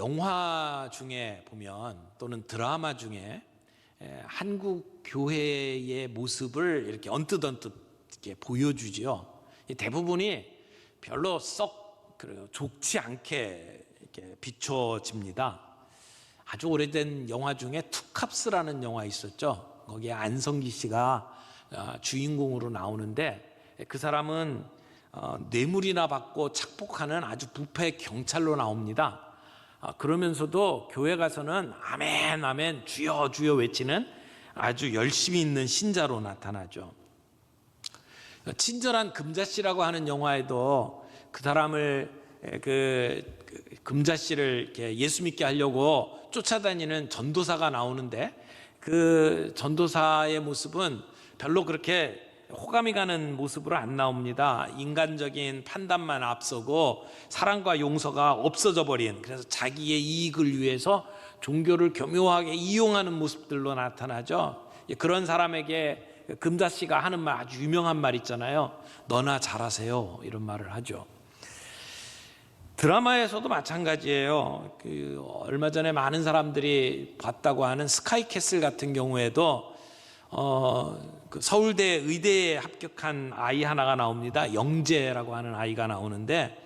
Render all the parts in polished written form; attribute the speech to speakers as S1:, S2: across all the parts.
S1: 영화 중에 보면 또는 드라마 중에 한국 교회의 모습을 이렇게 언뜻 이렇게 보여주지요. 대부분이 별로 썩 좋지 않게 이렇게 비춰집니다. 아주 오래된 영화 중에 투캅스라는 영화 있었죠. 거기에 안성기 씨가 주인공으로 나오는데, 그 사람은 뇌물이나 받고 착복하는 아주 부패 경찰로 나옵니다. 그러면서도 교회 가서는 아멘 아멘 주여 주여 외치는 아주 열심히 있는 신자로 나타나죠. 친절한 금자씨라고 하는 영화에도 그 사람을 금자씨를 이렇게 예수 믿게 하려고 쫓아다니는 전도사가 나오는데, 그 전도사의 모습은 별로 그렇게 호감이 가는 모습으로 안 나옵니다. 인간적인 판단만 앞서고 사랑과 용서가 없어져 버린, 그래서 자기의 이익을 위해서 종교를 교묘하게 이용하는 모습들로 나타나죠. 그런 사람에게 금자씨가 하는 말, 아주 유명한 말 있잖아요. 너나 잘하세요, 이런 말을 하죠. 드라마에서도 마찬가지예요. 얼마 전에 많은 사람들이 봤다고 하는 스카이캐슬 같은 경우에도 서울대 의대에 합격한 아이 하나가 나옵니다. 영재라고 하는 아이가 나오는데,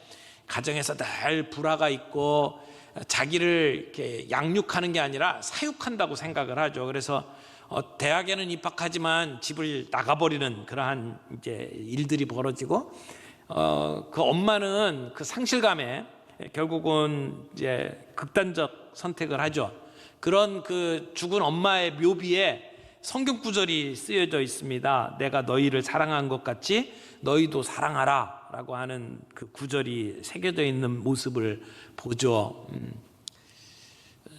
S1: 가정에서 늘 불화가 있고 자기를 이렇게 양육하는 게 아니라 사육한다고 생각을 하죠. 그래서 대학에는 입학하지만 집을 나가버리는 그러한 이제 일들이 벌어지고, 그 엄마는 그 상실감에 결국은 이제 극단적 선택을 하죠. 그런 그 죽은 엄마의 묘비에 성경 구절이 쓰여져 있습니다. 내가 너희를 사랑한 것 같이 너희도 사랑하라 라고 하는 그 구절이 새겨져 있는 모습을 보죠.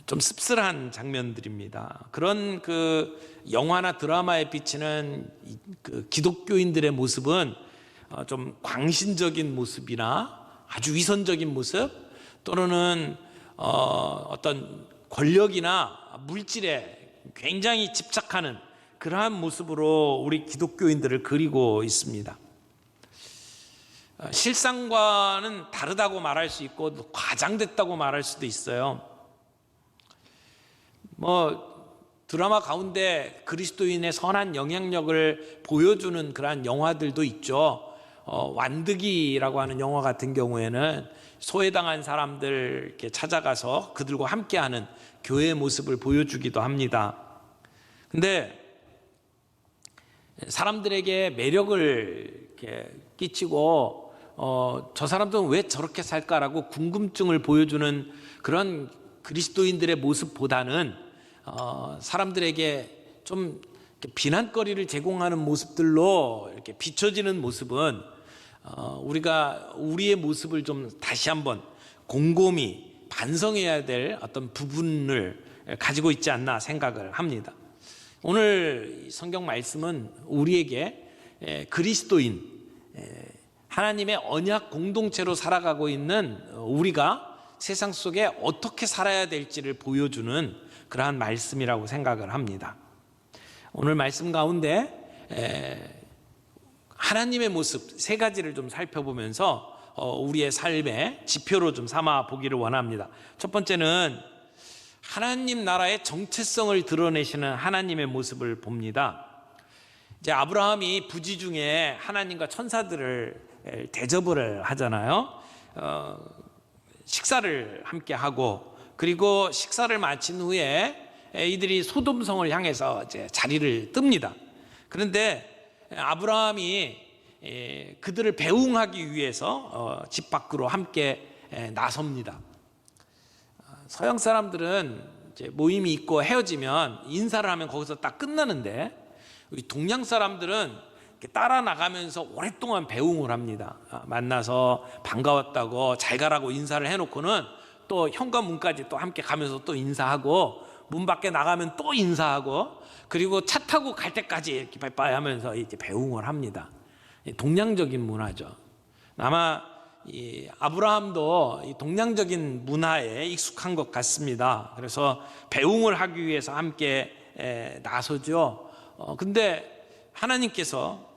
S1: 좀 씁쓸한 장면들입니다. 그런 그 영화나 드라마에 비치는 그 기독교인들의 모습은 좀 광신적인 모습이나 아주 위선적인 모습, 또는 어떤 권력이나 물질에 굉장히 집착하는 그러한 모습으로 우리 기독교인들을 그리고 있습니다. 실상과는 다르다고 말할 수 있고 과장됐다고 말할 수도 있어요. 드라마 가운데 그리스도인의 선한 영향력을 보여주는 그러한 영화들도 있죠. 완득이라고 하는 영화 같은 경우에는 소외당한 사람들 이렇게 찾아가서 그들과 함께하는 교회의 모습을 보여주기도 합니다. 근데 사람들에게 매력을 이렇게 끼치고 저 사람들은 왜 저렇게 살까라고 궁금증을 보여주는 그런 그리스도인들의 모습보다는 사람들에게 좀 비난거리를 제공하는 모습들로 이렇게 비춰지는 모습은 우리가 우리의 모습을 좀 다시 한번 곰곰이 반성해야 될 어떤 부분을 가지고 있지 않나 생각을 합니다. 오늘 성경 말씀은 우리에게 그리스도인, 하나님의 언약 공동체로 살아가고 있는 우리가 세상 속에 어떻게 살아야 될지를 보여주는 그러한 말씀이라고 생각을 합니다. 오늘 말씀 가운데 하나님의 모습 세 가지를 좀 살펴보면서 우리의 삶의 지표로 좀 삼아 보기를 원합니다. 첫 번째는 하나님 나라의 정체성을 드러내시는 하나님의 모습을 봅니다. 이제 아브라함이 부지 중에 하나님과 천사들을 대접을 하잖아요. 식사를 함께 하고, 그리고 식사를 마친 후에 이들이 소돔성을 향해서 이제 자리를 뜹니다. 그런데 아브라함이 그들을 배웅하기 위해서 집 밖으로 함께 나섭니다. 서양 사람들은 이제 모임이 있고 헤어지면 인사를 하면 거기서 딱 끝나는데, 우리 동양 사람들은 따라 나가면서 오랫동안 배웅을 합니다. 만나서 반가웠다고 잘 가라고 인사를 해놓고는 또 현관문까지 또 함께 가면서 또 인사하고, 문 밖에 나가면 또 인사하고, 그리고 차 타고 갈 때까지 이렇게 빠이빠이 하면서 이제 배웅을 합니다. 동양적인 문화죠. 아마 이 아브라함도 이 동양적인 문화에 익숙한 것 같습니다. 그래서 배웅을 하기 위해서 함께 나서죠. 근데 하나님께서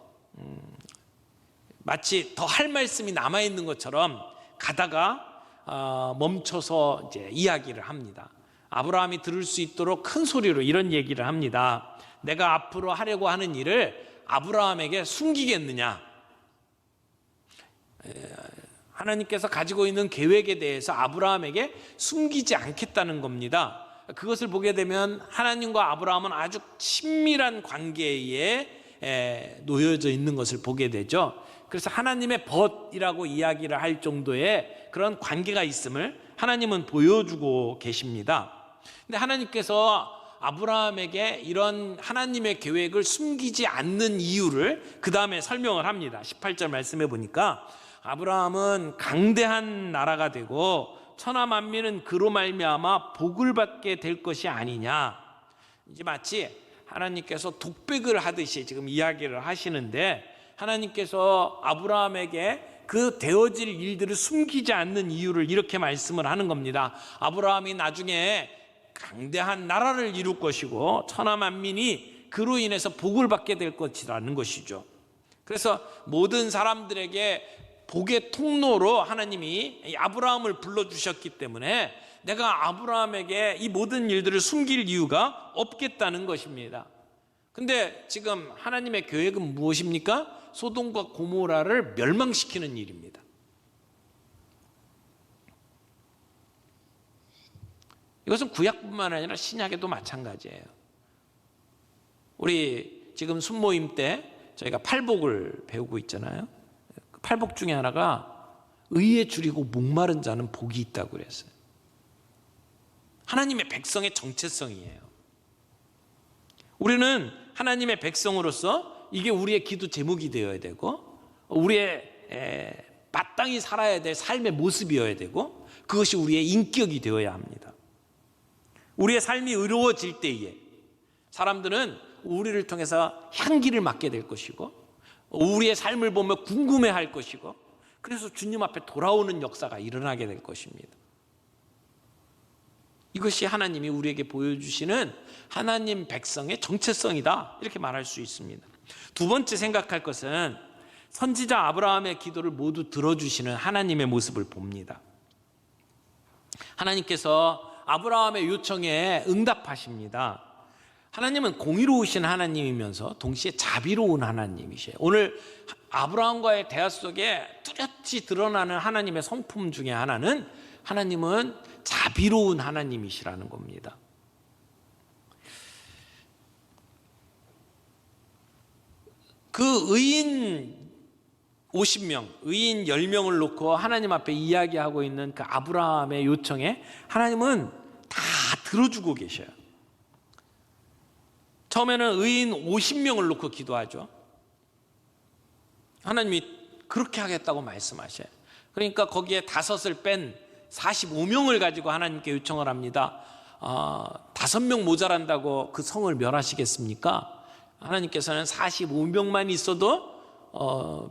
S1: 마치 더 할 말씀이 남아있는 것처럼 가다가 멈춰서 이제 이야기를 합니다. 아브라함이 들을 수 있도록 큰 소리로 이런 얘기를 합니다. 내가 앞으로 하려고 하는 일을 아브라함에게 숨기겠느냐? 하나님께서 가지고 있는 계획에 대해서 아브라함에게 숨기지 않겠다는 겁니다. 그것을 보게 되면 하나님과 아브라함은 아주 친밀한 관계에 놓여져 있는 것을 보게 되죠. 그래서 하나님의 벗이라고 이야기를 할 정도의 그런 관계가 있음을 하나님은 보여주고 계십니다. 근데 하나님께서 아브라함에게 이런 하나님의 계획을 숨기지 않는 이유를 그 다음에 설명을 합니다. 18절 말씀해 보니까 아브라함은 강대한 나라가 되고 천하 만민은 그로 말미암아 복을 받게 될 것이 아니냐. 이제 마치 하나님께서 독백을 하듯이 지금 이야기를 하시는데, 하나님께서 아브라함에게 그 되어질 일들을 숨기지 않는 이유를 이렇게 말씀을 하는 겁니다. 아브라함이 나중에 강대한 나라를 이룰 것이고 천하 만민이 그로 인해서 복을 받게 될 것이라는 것이죠. 그래서 모든 사람들에게 복의 통로로 하나님이 아브라함을 불러주셨기 때문에 내가 아브라함에게 이 모든 일들을 숨길 이유가 없겠다는 것입니다. 근데 지금 하나님의 계획은 무엇입니까? 소돔과 고모라를 멸망시키는 일입니다. 이것은 구약뿐만 아니라 신약에도 마찬가지예요. 우리 지금 순모임 때 저희가 팔복을 배우고 있잖아요. 팔복 중에 하나가 의에 줄이고 목마른 자는 복이 있다고 그랬어요. 하나님의 백성의 정체성이에요. 우리는 하나님의 백성으로서 이게 우리의 기도 제목이 되어야 되고, 우리의 마땅히 살아야 될 삶의 모습이어야 되고, 그것이 우리의 인격이 되어야 합니다. 우리의 삶이 의로워질 때에 사람들은 우리를 통해서 향기를 맡게 될 것이고, 우리의 삶을 보며 궁금해할 것이고, 그래서 주님 앞에 돌아오는 역사가 일어나게 될 것입니다. 이것이 하나님이 우리에게 보여주시는 하나님 백성의 정체성이다, 이렇게 말할 수 있습니다. 두 번째 생각할 것은 선지자 아브라함의 기도를 모두 들어주시는 하나님의 모습을 봅니다. 하나님께서 아브라함의 요청에 응답하십니다. 하나님은 공의로우신 하나님이면서 동시에 자비로운 하나님이세요. 오늘 아브라함과의 대화 속에 뚜렷이 드러나는 하나님의 성품 중에 하나는 하나님은 자비로운 하나님이시라는 겁니다. 그 의인 50명, 의인 10명을 놓고 하나님 앞에 이야기하고 있는 그 아브라함의 요청에 하나님은 다 들어주고 계셔요. 처음에는 의인 50명을 놓고 기도하죠. 하나님이 그렇게 하겠다고 말씀하셔요. 그러니까 거기에 5을 뺀 45명을 가지고 하나님께 요청을 합니다. 5명 모자란다고 그 성을 멸하시겠습니까? 하나님께서는 45명만 있어도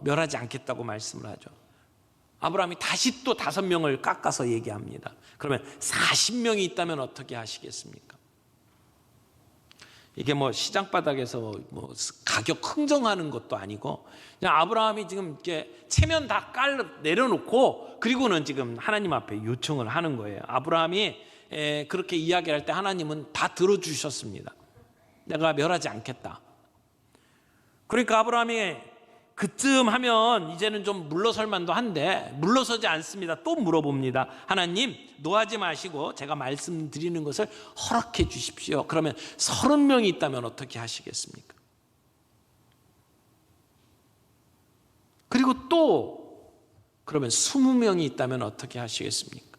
S1: 멸하지 않겠다고 말씀을 하죠. 아브라함이 다시 또 5명을 깎아서 얘기합니다. 그러면 40명이 있다면 어떻게 하시겠습니까? 이게 뭐 시장 바닥에서 뭐 가격 흥정하는 것도 아니고, 그냥 아브라함이 지금 이렇게 체면 다 내려놓고 그리고는 지금 하나님 앞에 요청을 하는 거예요. 아브라함이 그렇게 이야기할 때 하나님은 다 들어주셨습니다. 내가 멸하지 않겠다. 그러니까 아브라함이 그쯤 하면 이제는 좀 물러설 만도 한데 물러서지 않습니다. 또 물어봅니다. 하나님, 노하지 마시고 제가 말씀드리는 것을 허락해 주십시오. 그러면 30명이 있다면 어떻게 하시겠습니까? 그리고 또 그러면 20명이 있다면 어떻게 하시겠습니까?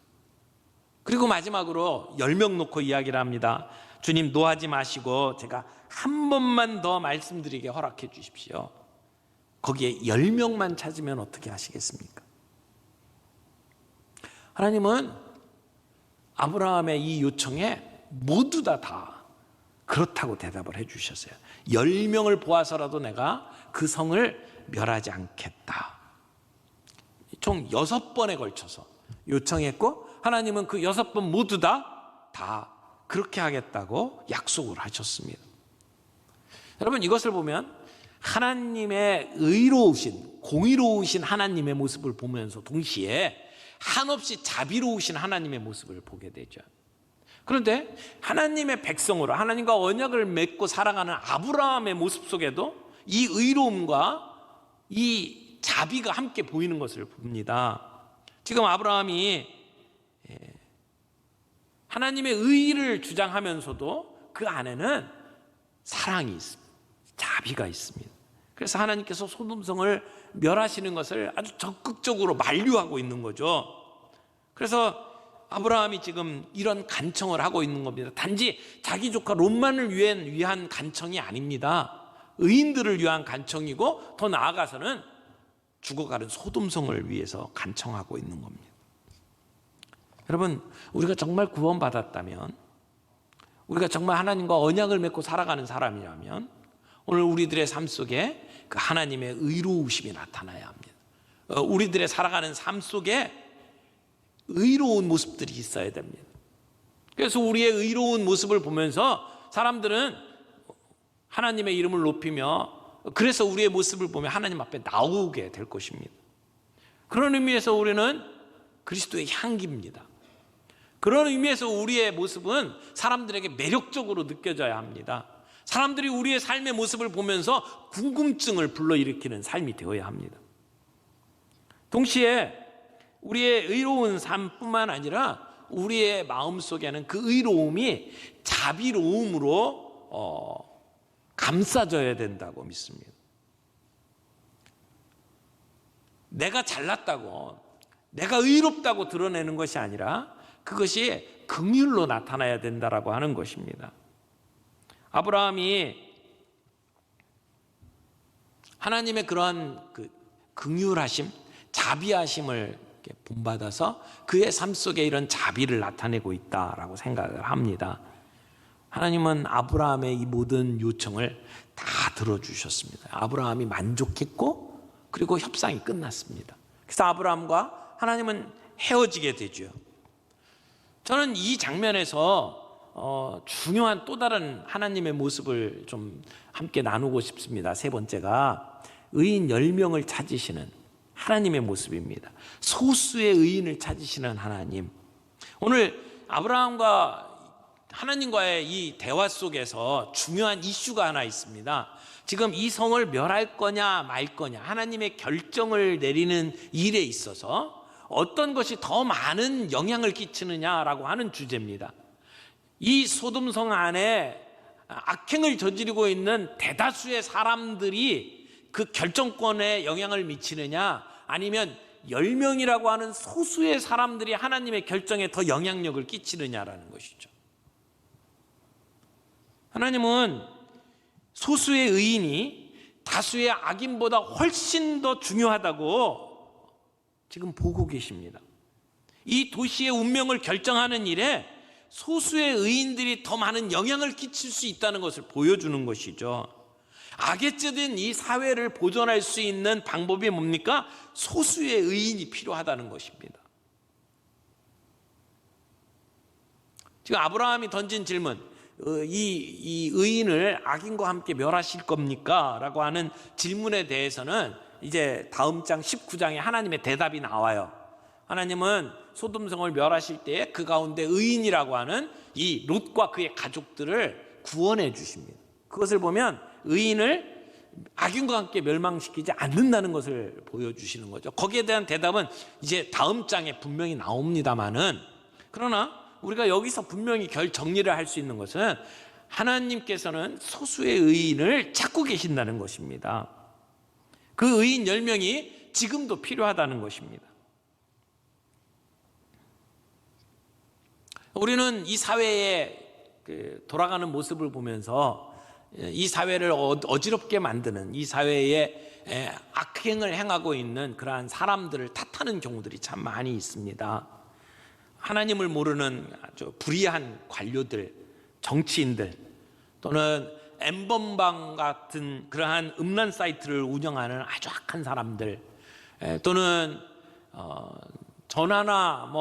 S1: 그리고 마지막으로 10명 놓고 이야기를 합니다. 주님, 노하지 마시고 제가 한 번만 더 말씀드리게 허락해 주십시오. 거기에 10명만 찾으면 어떻게 하시겠습니까? 하나님은 아브라함의 이 요청에 모두 다 그렇다고 대답을 해 주셨어요. 10명을 보아서라도 내가 그 성을 멸하지 않겠다. 총 6번에 걸쳐서 요청했고, 하나님은 그 6번 모두 다 그렇게 하겠다고 약속을 하셨습니다. 여러분, 이것을 보면 하나님의 의로우신, 공의로우신 하나님의 모습을 보면서 동시에 한없이 자비로우신 하나님의 모습을 보게 되죠. 그런데 하나님의 백성으로 하나님과 언약을 맺고 살아가는 아브라함의 모습 속에도 이 의로움과 이 자비가 함께 보이는 것을 봅니다. 지금 아브라함이 하나님의 의를 주장하면서도 그 안에는 사랑이 있습니다. 자비가 있습니다. 그래서 하나님께서 소돔성을 멸하시는 것을 아주 적극적으로 만류하고 있는 거죠. 그래서 아브라함이 지금 이런 간청을 하고 있는 겁니다. 단지 자기 조카 롯만을 위한 간청이 아닙니다. 의인들을 위한 간청이고 더 나아가서는 죽어가는 소돔성을 위해서 간청하고 있는 겁니다. 여러분, 우리가 정말 구원받았다면, 우리가 정말 하나님과 언약을 맺고 살아가는 사람이라면 오늘 우리들의 삶 속에 그 하나님의 의로우심이 나타나야 합니다. 우리들의 살아가는 삶 속에 의로운 모습들이 있어야 됩니다. 그래서 우리의 의로운 모습을 보면서 사람들은 하나님의 이름을 높이며, 그래서 우리의 모습을 보며 하나님 앞에 나오게 될 것입니다. 그런 의미에서 우리는 그리스도의 향기입니다. 그런 의미에서 우리의 모습은 사람들에게 매력적으로 느껴져야 합니다. 사람들이 우리의 삶의 모습을 보면서 궁금증을 불러일으키는 삶이 되어야 합니다. 동시에 우리의 의로운 삶뿐만 아니라 우리의 마음속에는 그 의로움이 자비로움으로 감싸져야 된다고 믿습니다. 내가 잘났다고, 내가 의롭다고 드러내는 것이 아니라 그것이 긍휼로 나타나야 된다라고 하는 것입니다. 아브라함이 하나님의 그러한 그 긍휼하심, 자비하심을 본받아서 그의 삶 속에 이런 자비를 나타내고 있다라고 생각을 합니다. 하나님은 아브라함의 이 모든 요청을 다 들어주셨습니다. 아브라함이 만족했고 그리고 협상이 끝났습니다. 그래서 아브라함과 하나님은 헤어지게 되죠. 저는 이 장면에서 중요한 또 다른 하나님의 모습을 좀 함께 나누고 싶습니다. 세 번째가 의인 10명을 찾으시는 하나님의 모습입니다. 소수의 의인을 찾으시는 하나님. 오늘 아브라함과 하나님과의 이 대화 속에서 중요한 이슈가 하나 있습니다. 지금 이 성을 멸할 거냐 말 거냐, 하나님의 결정을 내리는 일에 있어서 어떤 것이 더 많은 영향을 끼치느냐라고 하는 주제입니다. 이 소돔성 안에 악행을 저지르고 있는 대다수의 사람들이 그 결정권에 영향을 미치느냐, 아니면 10명이라고 하는 소수의 사람들이 하나님의 결정에 더 영향력을 끼치느냐라는 것이죠. 하나님은 소수의 의인이 다수의 악인보다 훨씬 더 중요하다고 지금 보고 계십니다. 이 도시의 운명을 결정하는 일에 소수의 의인들이 더 많은 영향을 끼칠 수 있다는 것을 보여주는 것이죠. 악에 찌든 이 사회를 보존할 수 있는 방법이 뭡니까? 소수의 의인이 필요하다는 것입니다. 지금 아브라함이 던진 질문, 이 의인을 악인과 함께 멸하실 겁니까? 라고 하는 질문에 대해서는 이제 다음 장 19장에 하나님의 대답이 나와요. 하나님은 소돔성을 멸하실 때에 그 가운데 의인이라고 하는 이 롯과 그의 가족들을 구원해 주십니다. 그것을 보면 의인을 악인과 함께 멸망시키지 않는다는 것을 보여주시는 거죠. 거기에 대한 대답은 이제 다음 장에 분명히 나옵니다만은, 그러나 우리가 여기서 분명히 정리를 할 수 있는 것은 하나님께서는 소수의 의인을 찾고 계신다는 것입니다. 그 의인 10명이 지금도 필요하다는 것입니다. 우리는 이 사회의 돌아가는 모습을 보면서 이 사회를 어지럽게 만드는, 이 사회에 악행을 행하고 있는 그러한 사람들을 탓하는 경우들이 참 많이 있습니다. 하나님을 모르는 아주 불의한 관료들, 정치인들, 또는 엠번방 같은 그러한 음란 사이트를 운영하는 아주 악한 사람들, 또는 전화나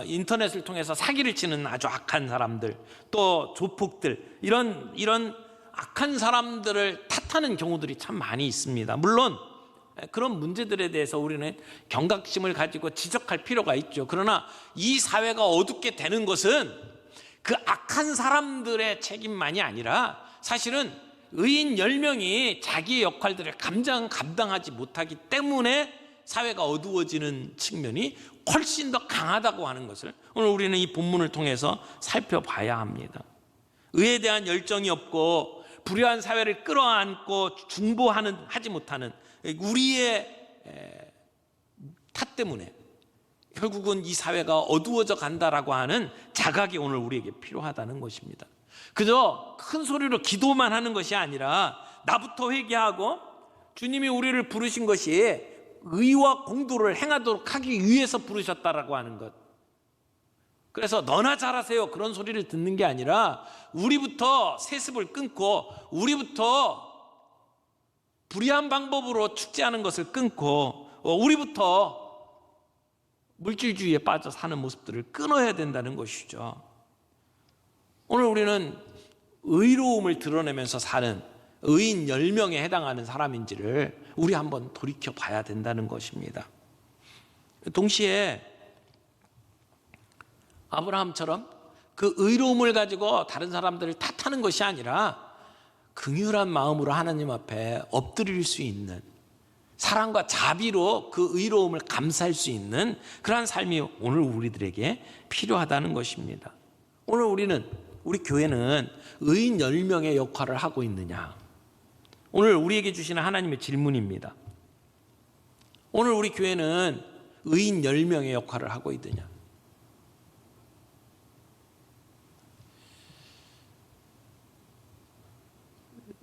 S1: 인터넷을 통해서 사기를 치는 아주 악한 사람들, 또 조폭들, 이런 악한 사람들을 탓하는 경우들이 참 많이 있습니다. 물론 그런 문제들에 대해서 우리는 경각심을 가지고 지적할 필요가 있죠. 그러나 이 사회가 어둡게 되는 것은 그 악한 사람들의 책임만이 아니라 사실은 의인 10명이 자기의 역할들을 감당하지 못하기 때문에 사회가 어두워지는 측면이 훨씬 더 강하다고 하는 것을 오늘 우리는 이 본문을 통해서 살펴봐야 합니다. 의에 대한 열정이 없고 불의한 사회를 끌어안고 하지 못하는 우리의 탓 때문에 결국은 이 사회가 어두워져 간다라고 하는 자각이 오늘 우리에게 필요하다는 것입니다. 그저 큰 소리로 기도만 하는 것이 아니라 나부터 회개하고 주님이 우리를 부르신 것이 의와 공도를 행하도록 하기 위해서 부르셨다라고 하는 것. 그래서 너나 잘하세요 그런 소리를 듣는 게 아니라 우리부터 세습을 끊고 우리부터 불의한 방법으로 축제하는 것을 끊고 우리부터 물질주의에 빠져 사는 모습들을 끊어야 된다는 것이죠. 오늘 우리는 의로움을 드러내면서 사는 의인 10명에 해당하는 사람인지를 우리 한번 돌이켜 봐야 된다는 것입니다. 동시에 아브라함처럼 그 의로움을 가지고 다른 사람들을 탓하는 것이 아니라 긍휼한 마음으로 하나님 앞에 엎드릴 수 있는 사랑과 자비로 그 의로움을 감사할 수 있는 그러한 삶이 오늘 우리들에게 필요하다는 것입니다. 오늘 우리 교회는 의인 10명의 역할을 하고 있느냐? 오늘 우리에게 주시는 하나님의 질문입니다. 오늘 우리 교회는 의인 10명의 역할을 하고 있느냐?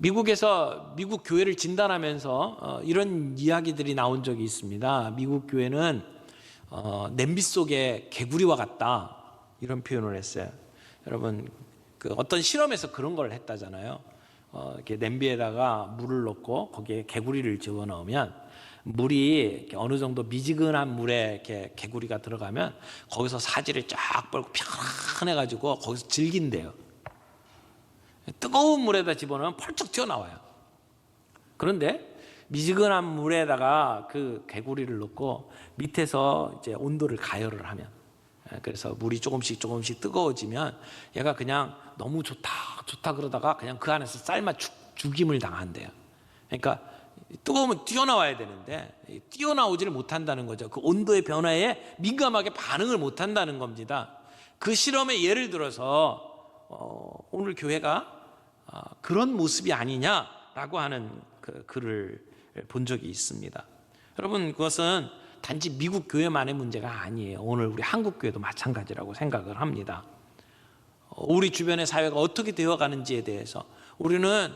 S1: 미국에서 미국 교회를 진단하면서 이런 이야기들이 나온 적이 있습니다. 미국 교회는 냄비 속에 개구리와 같다 이런 표현을 했어요. 여러분 그 어떤 실험에서 그런 걸 했다잖아요. 이렇게 냄비에다가 물을 넣고 거기에 개구리를 집어넣으면 물이 이렇게 어느 정도 미지근한 물에 이렇게 개구리가 들어가면 거기서 사지를 쫙 뻘고 편안해가지고 거기서 즐긴대요. 뜨거운 물에다 집어넣으면 펄쩍 튀어나와요. 그런데 미지근한 물에다가 그 개구리를 넣고 밑에서 이제 온도를 가열을 하면, 그래서 물이 조금씩 뜨거워지면 얘가 그냥 너무 좋다 그러다가 그냥 그 안에서 삶아 죽임을 당한대요. 그러니까 뜨거우면 뛰어나와야 되는데 뛰어나오지를 못한다는 거죠. 그 온도의 변화에 민감하게 반응을 못한다는 겁니다. 그 실험의 예를 들어서 오늘 교회가 그런 모습이 아니냐라고 하는 그 글을 본 적이 있습니다. 여러분 그것은 단지 미국 교회만의 문제가 아니에요. 오늘 우리 한국 교회도 마찬가지라고 생각을 합니다. 우리 주변의 사회가 어떻게 되어가는지에 대해서 우리는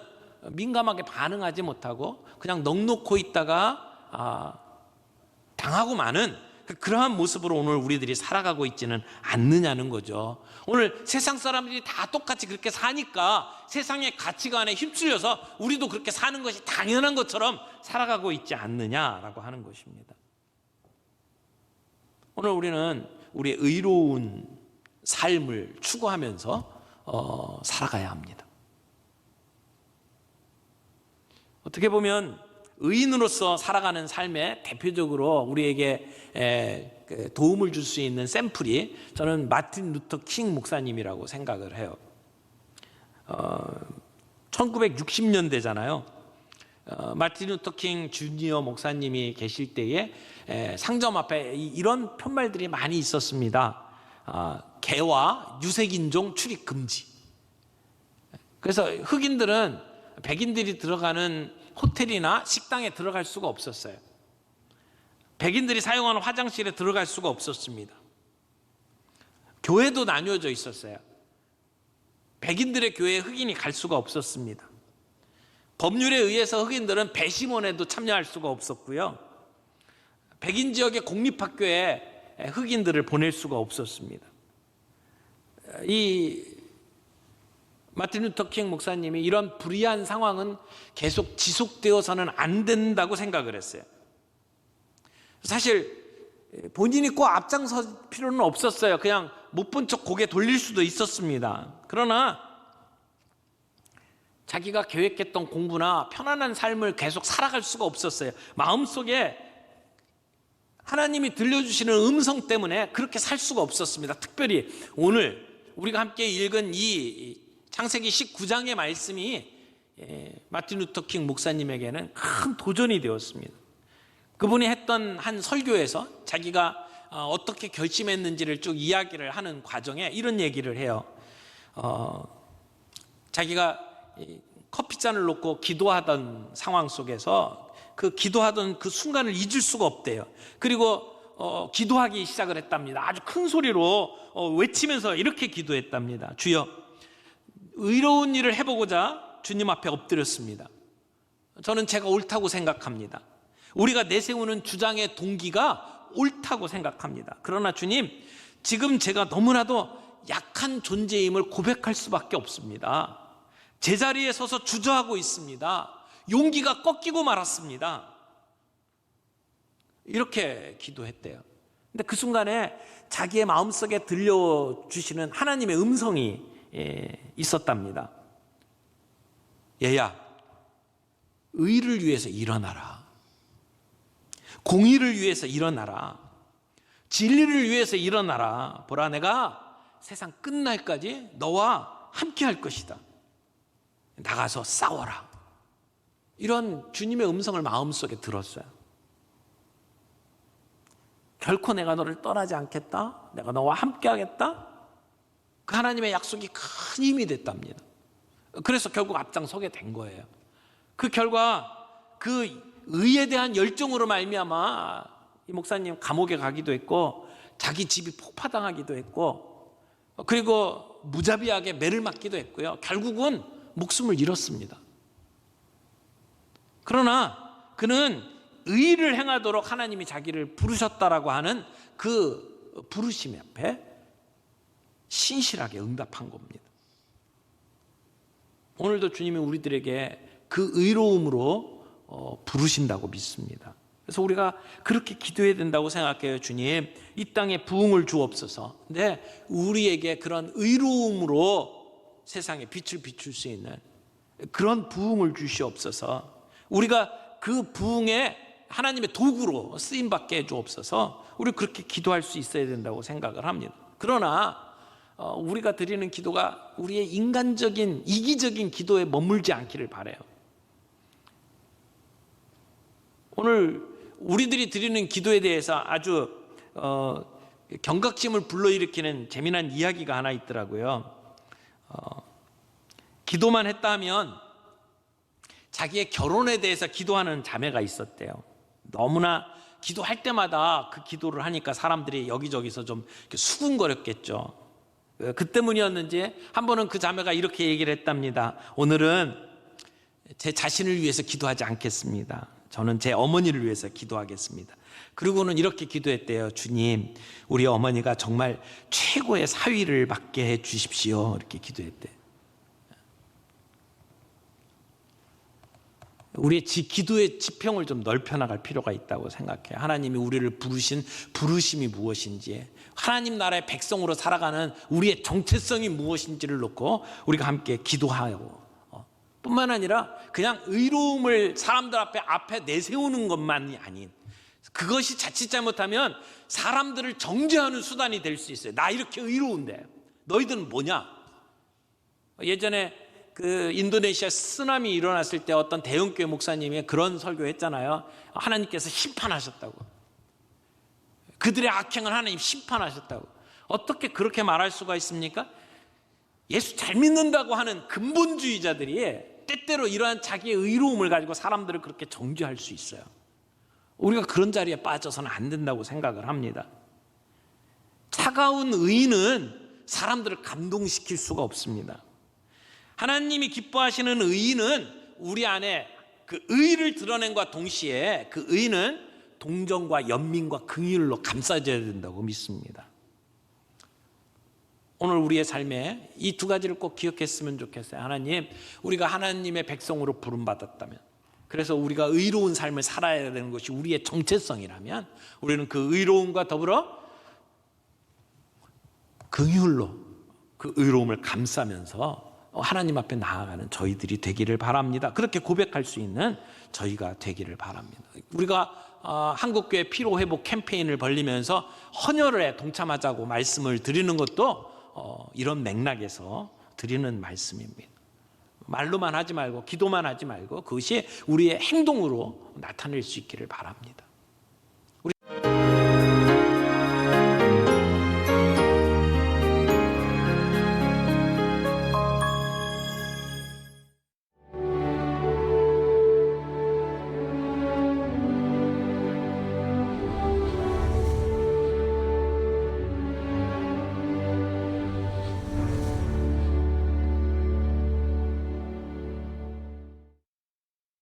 S1: 민감하게 반응하지 못하고 그냥 넋놓고 있다가 당하고 마는 그러한 모습으로 오늘 우리들이 살아가고 있지는 않느냐는 거죠. 오늘 세상 사람들이 다 똑같이 그렇게 사니까 세상의 가치관에 휩쓸려서 우리도 그렇게 사는 것이 당연한 것처럼 살아가고 있지 않느냐라고 하는 것입니다. 오늘 우리는 우리의 의로운 삶을 추구하면서 살아가야 합니다. 어떻게 보면 의인으로서 살아가는 삶에 대표적으로 우리에게 도움을 줄 수 있는 샘플이 저는 마틴 루터 킹 목사님이라고 생각을 해요. 1960년대잖아요. 마틴 루터 킹 주니어 목사님이 계실 때에 상점 앞에 이런 편말들이 많이 있었습니다. 개와 유색인종 출입 금지. 그래서 흑인들은 백인들이 들어가는 호텔이나 식당에 들어갈 수가 없었어요. 백인들이 사용하는 화장실에 들어갈 수가 없었습니다. 교회도 나뉘어져 있었어요. 백인들의 교회에 흑인이 갈 수가 없었습니다. 법률에 의해서 흑인들은 배심원에도 참여할 수가 없었고요. 백인 지역의 공립학교에 흑인들을 보낼 수가 없었습니다. 이 마틴 루터 킹 목사님이 이런 불의한 상황은 계속 지속되어서는 안 된다고 생각을 했어요. 사실 본인이 꼭 앞장설 필요는 없었어요. 그냥 못 본 척 고개 돌릴 수도 있었습니다. 그러나 자기가 계획했던 공부나 편안한 삶을 계속 살아갈 수가 없었어요. 마음속에 하나님이 들려주시는 음성 때문에 그렇게 살 수가 없었습니다. 특별히 오늘 우리가 함께 읽은 이 창세기 19장의 말씀이 마틴 루터 킹 목사님에게는 큰 도전이 되었습니다. 그분이 했던 한 설교에서 자기가 어떻게 결심했는지를 쭉 이야기를 하는 과정에 이런 얘기를 해요. 자기가 커피잔을 놓고 기도하던 상황 속에서 그 기도하던 그 순간을 잊을 수가 없대요. 그리고 기도하기 시작을 했답니다. 아주 큰 소리로 외치면서 이렇게 기도했답니다. 주여, 의로운 일을 해보고자 주님 앞에 엎드렸습니다. 저는 제가 옳다고 생각합니다. 우리가 내세우는 주장의 동기가 옳다고 생각합니다. 그러나 주님, 지금 제가 너무나도 약한 존재임을 고백할 수밖에 없습니다. 제자리에 서서 주저하고 있습니다. 용기가 꺾이고 말았습니다. 이렇게 기도했대요. 근데 그 순간에 자기의 마음속에 들려주시는 하나님의 음성이 있었답니다. 얘야, 의를 위해서 일어나라. 공의를 위해서 일어나라. 진리를 위해서 일어나라. 보라, 내가 세상 끝날까지 너와 함께 할 것이다. 나가서 싸워라. 이런 주님의 음성을 마음속에 들었어요. 결코 내가 너를 떠나지 않겠다. 내가 너와 함께 하겠다. 그 하나님의 약속이 큰 힘이 됐답니다. 그래서 결국 앞장서게 된 거예요. 그 결과 그 의에 대한 열정으로 말미암아 이 목사님 감옥에 가기도 했고 자기 집이 폭파당하기도 했고 그리고 무자비하게 매를 맞기도 했고요. 결국은 목숨을 잃었습니다. 그러나 그는 의를 행하도록 하나님이 자기를 부르셨다라고 하는 그 부르심 앞에 신실하게 응답한 겁니다. 오늘도 주님이 우리들에게 그 의로움으로 부르신다고 믿습니다. 그래서 우리가 그렇게 기도해야 된다고 생각해요. 주님, 이 땅에 부흥을 주옵소서. 근데 우리에게 그런 의로움으로 세상에 빛을 비출 수 있는 그런 부흥을 주시옵소서. 우리가 그 부흥에 하나님의 도구로 쓰임받게 해주옵소서. 우리 그렇게 기도할 수 있어야 된다고 생각을 합니다. 그러나 우리가 드리는 기도가 우리의 인간적인 이기적인 기도에 머물지 않기를 바라요. 오늘 우리들이 드리는 기도에 대해서 아주 경각심을 불러일으키는 재미난 이야기가 하나 있더라고요. 기도만 했다 하면 자기의 결혼에 대해서 기도하는 자매가 있었대요. 너무나 기도할 때마다 그 기도를 하니까 사람들이 여기저기서 좀 수군거렸겠죠. 그 때문이었는지 한 번은 그 자매가 이렇게 얘기를 했답니다. 오늘은 제 자신을 위해서 기도하지 않겠습니다. 저는 제 어머니를 위해서 기도하겠습니다. 그리고는 이렇게 기도했대요. 주님, 우리 어머니가 정말 최고의 사위를 맡게 해 주십시오. 이렇게 기도했대요. 우리의 기도의 지평을 좀 넓혀나갈 필요가 있다고 생각해요. 하나님이 우리를 부르신 부르심이 무엇인지, 하나님 나라의 백성으로 살아가는 우리의 정체성이 무엇인지를 놓고 우리가 함께 기도하고 뿐만 아니라 그냥 의로움을 사람들 앞에 내세우는 것만이 아닌, 그것이 자칫 잘못하면 사람들을 정죄하는 수단이 될 수 있어요. 나 이렇게 의로운데 너희들은 뭐냐? 예전에 그 인도네시아 쓰나미 일어났을 때 어떤 대형교회 목사님이 그런 설교했잖아요. 하나님께서 심판하셨다고. 그들의 악행을 하나님 심판하셨다고. 어떻게 그렇게 말할 수가 있습니까? 예수 잘 믿는다고 하는 근본주의자들이 때때로 이러한 자기의 의로움을 가지고 사람들을 그렇게 정죄할 수 있어요. 우리가 그런 자리에 빠져서는 안 된다고 생각을 합니다. 차가운 의는 사람들을 감동시킬 수가 없습니다. 하나님이 기뻐하시는 의는 우리 안에 그 의를 드러낸과 동시에 그 의는 동정과 연민과 긍휼로 감싸져야 된다고 믿습니다. 오늘 우리의 삶에 이 두 가지를 꼭 기억했으면 좋겠어요. 하나님, 우리가 하나님의 백성으로 부름받았다면, 그래서 우리가 의로운 삶을 살아야 되는 것이 우리의 정체성이라면 우리는 그 의로움과 더불어 긍휼로 그 의로움을 감싸면서 하나님 앞에 나아가는 저희들이 되기를 바랍니다. 그렇게 고백할 수 있는 저희가 되기를 바랍니다. 우리가 한국교회 피로회복 캠페인을 벌리면서 헌혈에 동참하자고 말씀을 드리는 것도 이런 맥락에서 드리는 말씀입니다. 말로만 하지 말고 기도만 하지 말고 그것이 우리의 행동으로 나타낼 수 있기를 바랍니다.